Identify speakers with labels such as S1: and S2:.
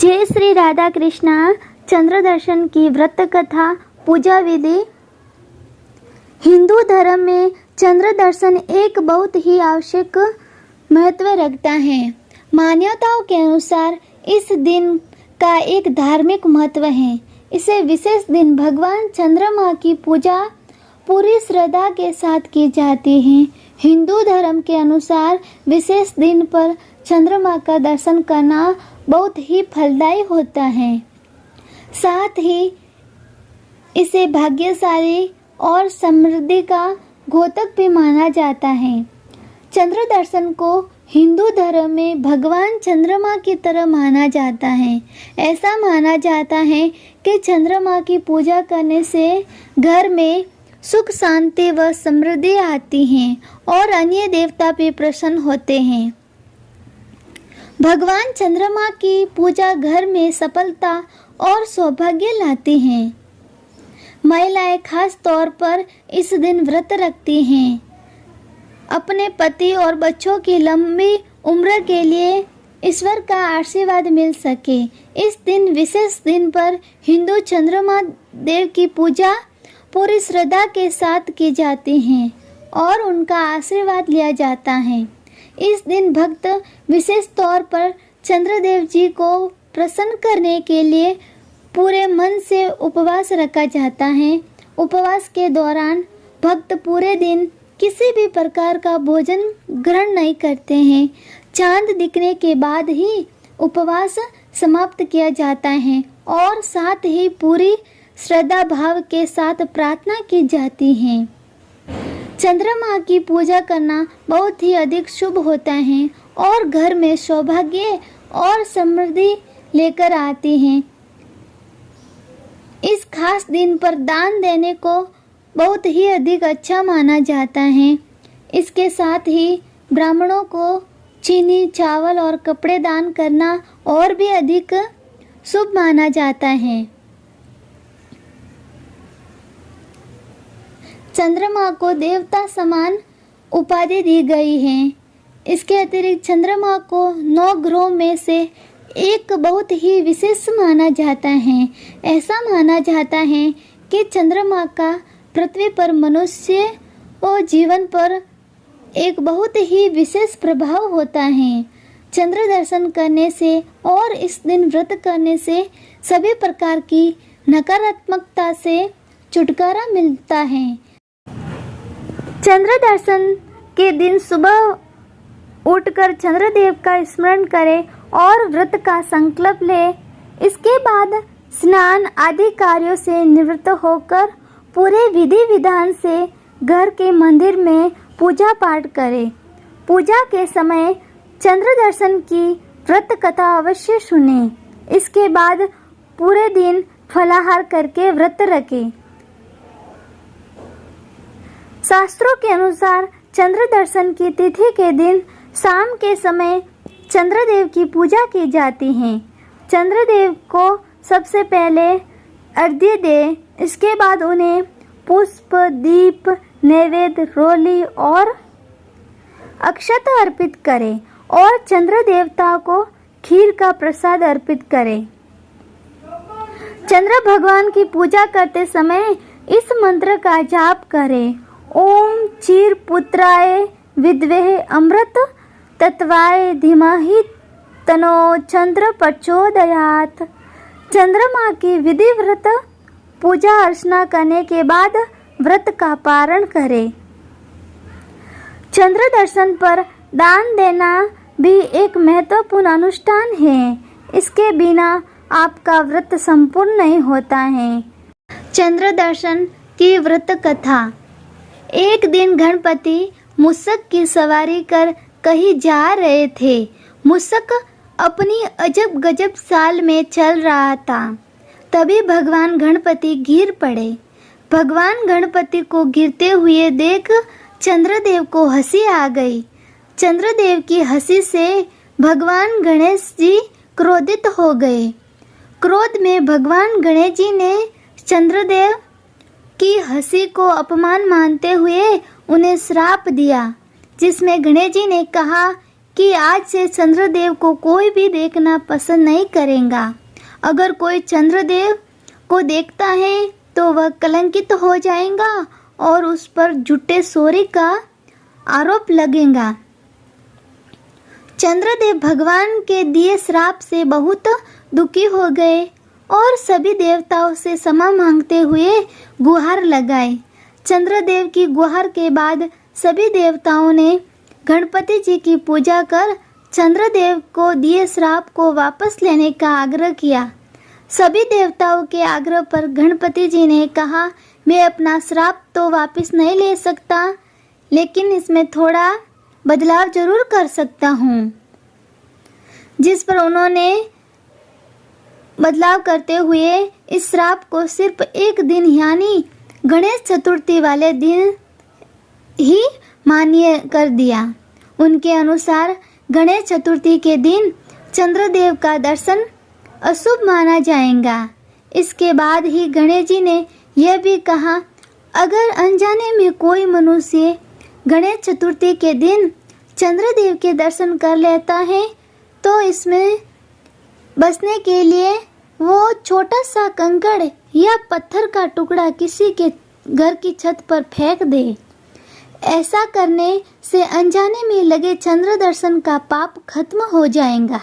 S1: जय श्री राधा कृष्णा। चंद्र दर्शन की व्रत कथा पूजा विधि। हिंदू धर्म में चंद्र दर्शन एक बहुत ही आवश्यक महत्व रखता है। मान्यताओं के अनुसार इस दिन का एक धार्मिक महत्व है। इसे विशेष दिन भगवान चंद्रमा की पूजा पूरी श्रद्धा के साथ की जाती है। हिंदू धर्म के अनुसार विशेष दिन पर चंद्रमा का दर्शन करना बहुत ही फलदायी होता है। साथ ही इसे भाग्यशाली और समृद्धि का द्योतक भी माना जाता है। चंद्र दर्शन को हिंदू धर्म में भगवान चंद्रमा की तरह माना जाता है। ऐसा माना जाता है कि चंद्रमा की पूजा करने से घर में सुख शांति व समृद्धि आती है और अन्य देवता भी प्रसन्न होते हैं। भगवान चंद्रमा की पूजा घर में सफलता और सौभाग्य लाती हैं। महिलाएं खास तौर पर इस दिन व्रत रखती हैं। अपने पति और बच्चों की लंबी उम्र के लिए ईश्वर का आशीर्वाद मिल सके। इस दिन विशेष दिन पर हिंदू चंद्रमा देव की पूजा पूरी श्रद्धा के साथ की जाती है और उनका आशीर्वाद लिया जाता है। इस दिन भक्त विशेष तौर पर चंद्रदेव जी को प्रसन्न करने के लिए पूरे मन से उपवास रखा जाता है। उपवास के दौरान भक्त पूरे दिन किसी भी प्रकार का भोजन ग्रहण नहीं करते हैं। चांद दिखने के बाद ही उपवास समाप्त किया जाता है और साथ ही पूरी श्रद्धा भाव के साथ प्रार्थना की जाती है। चंद्रमा की पूजा करना बहुत ही अधिक शुभ होता है और घर में सौभाग्य और समृद्धि लेकर आती है। इस खास दिन पर दान देने को बहुत ही अधिक अच्छा माना जाता है। इसके साथ ही ब्राह्मणों को चीनी, चावल और कपड़े दान करना और भी अधिक शुभ माना जाता है। चंद्रमा को देवता समान उपाधि दी गई है। इसके अतिरिक्त चंद्रमा को 9 ग्रहों में से एक बहुत ही विशेष माना जाता है। ऐसा माना जाता है कि चंद्रमा का पृथ्वी पर मनुष्य और जीवन पर एक बहुत ही विशेष प्रभाव होता है। चंद्र दर्शन करने से और इस दिन व्रत करने से सभी प्रकार की नकारात्मकता से छुटकारा मिलता है। चंद्र दर्शन के दिन सुबह उठकर चंद्रदेव का स्मरण करें और व्रत का संकल्प लें। इसके बाद स्नान आदि कार्यों से निवृत्त होकर पूरे विधि विधान से घर के मंदिर में पूजा पाठ करें। पूजा के समय चंद्र दर्शन की व्रत कथा अवश्य सुनें। इसके बाद पूरे दिन फलाहार करके व्रत रखें। शास्त्रों के अनुसार चंद्र दर्शन की तिथि के दिन शाम के समय चंद्रदेव की पूजा की जाती है। चंद्रदेव को सबसे पहले अर्घ्य दें। इसके बाद उन्हें पुष्प, दीप, नैवेद्य, रोली और अक्षत अर्पित करें और चंद्र देवता को खीर का प्रसाद अर्पित करें। चंद्र भगवान की पूजा करते समय इस मंत्र का जाप करें। ओम चीर पुत्राय विद्महे अमृत तत्वाय धीमहि तन्नो चंद्र प्रचोदयात्। चंद्रमा की विधिव्रत पूजा अर्चना करने के बाद व्रत का पारण करें। चंद्र दर्शन पर दान देना भी एक महत्वपूर्ण अनुष्ठान है। इसके बिना आपका व्रत संपूर्ण नहीं होता है। चंद्र दर्शन की व्रत कथा। एक दिन गणपति मूषक की सवारी कर कहीं जा रहे थे। मूषक अपनी अजब गजब चाल में चल रहा था। तभी भगवान गणपति गिर पड़े। भगवान गणपति को गिरते हुए देख चंद्रदेव को हंसी आ गई। चंद्रदेव की हंसी से भगवान गणेश जी क्रोधित हो गए। क्रोध में भगवान गणेश जी ने चंद्रदेव की हंसी को अपमान मानते हुए उन्हें श्राप दिया, जिसमें गणेश जी ने कहा कि आज से चंद्रदेव को कोई भी देखना पसंद नहीं करेगा। अगर कोई चंद्रदेव को देखता है तो वह कलंकित हो जाएगा और उस पर झूठे चोरी का आरोप लगेगा। चंद्रदेव भगवान के दिए श्राप से बहुत दुखी हो गए और सभी देवताओं से क्षमा मांगते हुए गुहार लगाए। चंद्रदेव की गुहार के बाद सभी देवताओं ने गणपति जी की पूजा कर चंद्रदेव को दिए श्राप को वापस लेने का आग्रह किया। सभी देवताओं के आग्रह पर गणपति जी ने कहा, मैं अपना श्राप तो वापस नहीं ले सकता, लेकिन इसमें थोड़ा बदलाव जरूर कर सकता हूँ। जिस पर उन्होंने बदलाव करते हुए इस श्राप को सिर्फ एक दिन यानी गणेश चतुर्थी वाले दिन ही मान्य कर दिया। उनके अनुसार गणेश चतुर्थी के दिन चंद्रदेव का दर्शन अशुभ माना जाएगा। इसके बाद ही गणेश जी ने यह भी कहा, अगर अनजाने में कोई मनुष्य गणेश चतुर्थी के दिन चंद्रदेव के दर्शन कर लेता है तो इसमें बचने के लिए वो छोटा सा कंकड़ या पत्थर का टुकड़ा किसी के घर की छत पर फेंक दे। ऐसा करने से अनजाने में लगे चंद्र दर्शन का पाप खत्म हो जाएगा।